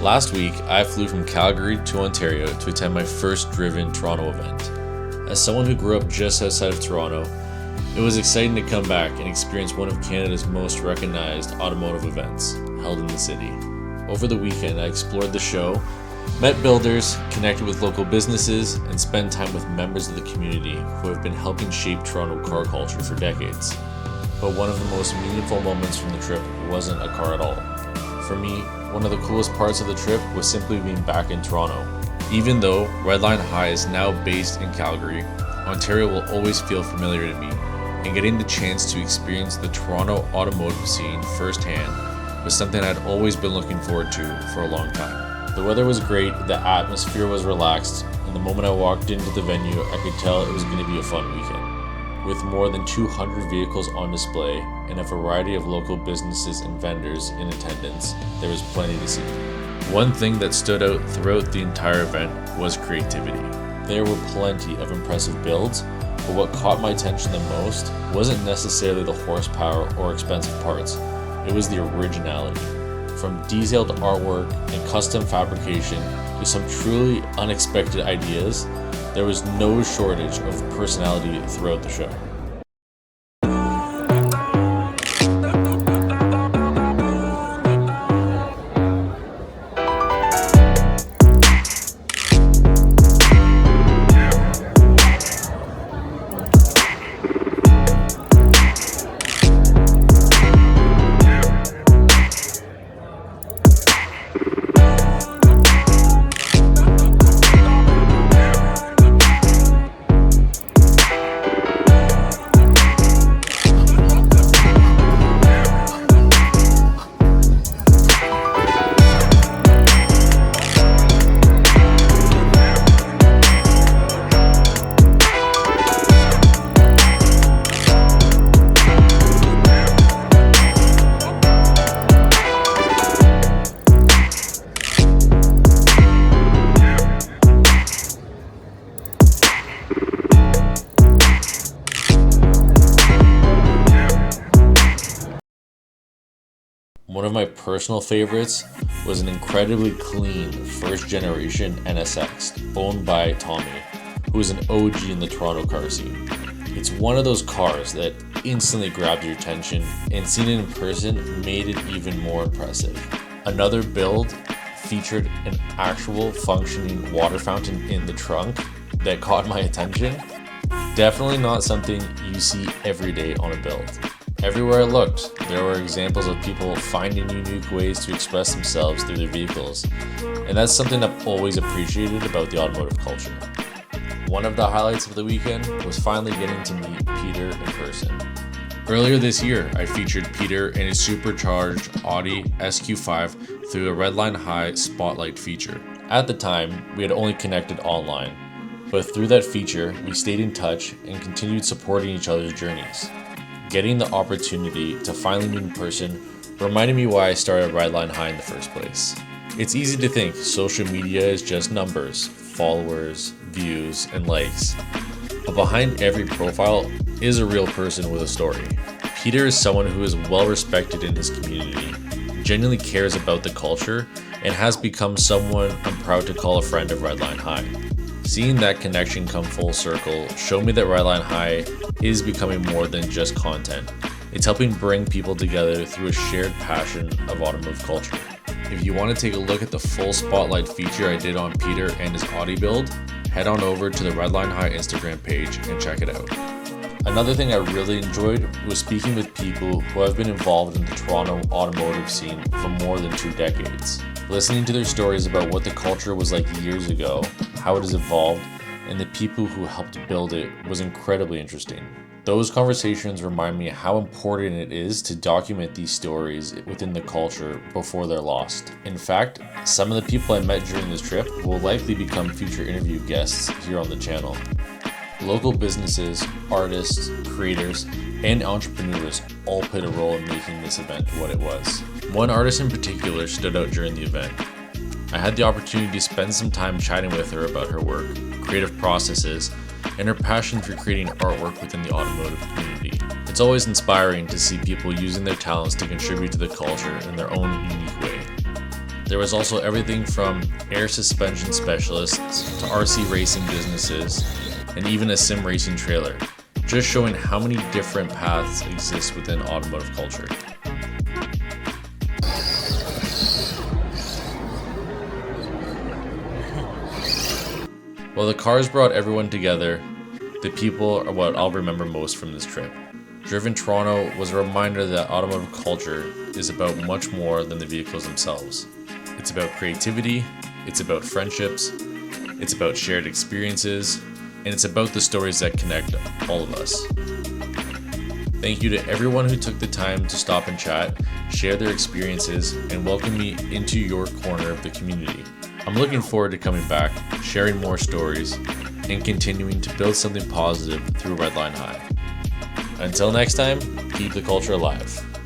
Last week, I flew from Calgary to Ontario to attend my first driven Toronto event. As someone who grew up just outside of Toronto, it was exciting to come back and experience one of Canada's most recognized automotive events held in the city. Over the weekend, I explored the show, met builders, connected with local businesses, and spent time with members of the community who have been helping shape Toronto car culture for decades. But one of the most meaningful moments from the trip wasn't a car at all. For me, one of the coolest parts of the trip was simply being back in Toronto. Even though Redline High is now based in Calgary, Ontario will always feel familiar to me, and getting the chance to experience the Toronto automotive scene firsthand was something I'd always been looking forward to for a long time. The weather was great, the atmosphere was relaxed, and the moment I walked into the venue, I could tell it was going to be a fun weekend. With more than 200 vehicles on display and a variety of local businesses and vendors in attendance, there was plenty to see. One thing that stood out throughout the entire event was creativity. There were plenty of impressive builds, but what caught my attention the most wasn't necessarily the horsepower or expensive parts, it was the originality. From detailed artwork and custom fabrication to some truly unexpected ideas, there was no shortage of personality throughout the show. One of my personal favorites was an incredibly clean first generation NSX owned by Tommy, who is an OG in the Toronto car scene. It's one of those cars that instantly grabbed your attention, and seeing it in person made it even more impressive. Another build featured an actual functioning water fountain in the trunk that caught my attention. Definitely not something you see every day on a build. Everywhere I looked, there were examples of people finding unique ways to express themselves through their vehicles, and that's something I've always appreciated about the automotive culture. One of the highlights of the weekend was finally getting to meet Peter in person. Earlier this year, I featured Peter in a supercharged Audi SQ5 through a Redline High Spotlight feature. At the time, we had only connected online, but through that feature, we stayed in touch and continued supporting each other's journeys. Getting the opportunity to finally meet in person reminded me why I started Redline High in the first place. It's easy to think social media is just numbers, followers, views, and likes. But behind every profile is a real person with a story. Peter is someone who is well respected in his community, genuinely cares about the culture, and has become someone I'm proud to call a friend of Redline High. Seeing that connection come full circle showed me that Redline High is becoming more than just content. It's helping bring people together through a shared passion of automotive culture. If you want to take a look at the full spotlight feature I did on Peter and his Audi build, head on over to the Redline High Instagram page and check it out. Another thing I really enjoyed was speaking with people who have been involved in the Toronto automotive scene for more than 2 decades. Listening to their stories about what the culture was like years ago, how it has evolved, and the people who helped build it was incredibly interesting. Those conversations remind me how important it is to document these stories within the culture before they're lost. In fact, some of the people I met during this trip will likely become future interview guests here on the channel. Local businesses, artists, creators, and entrepreneurs all played a role in making this event what it was. One artist in particular stood out during the event. I had the opportunity to spend some time chatting with her about her work, creative processes, and her passion for creating artwork within the automotive community. It's always inspiring to see people using their talents to contribute to the culture in their own unique way. There was also everything from air suspension specialists to RC racing businesses, and even a sim racing trailer, just showing how many different paths exist within automotive culture. While the cars brought everyone together, the people are what I'll remember most from this trip. Driven Toronto was a reminder that automotive culture is about much more than the vehicles themselves. It's about creativity, it's about friendships, it's about shared experiences, and it's about the stories that connect all of us. Thank you to everyone who took the time to stop and chat, share their experiences, and welcome me into your corner of the community. I'm looking forward to coming back, sharing more stories, and continuing to build something positive through Redline High. Until next time, keep the culture alive.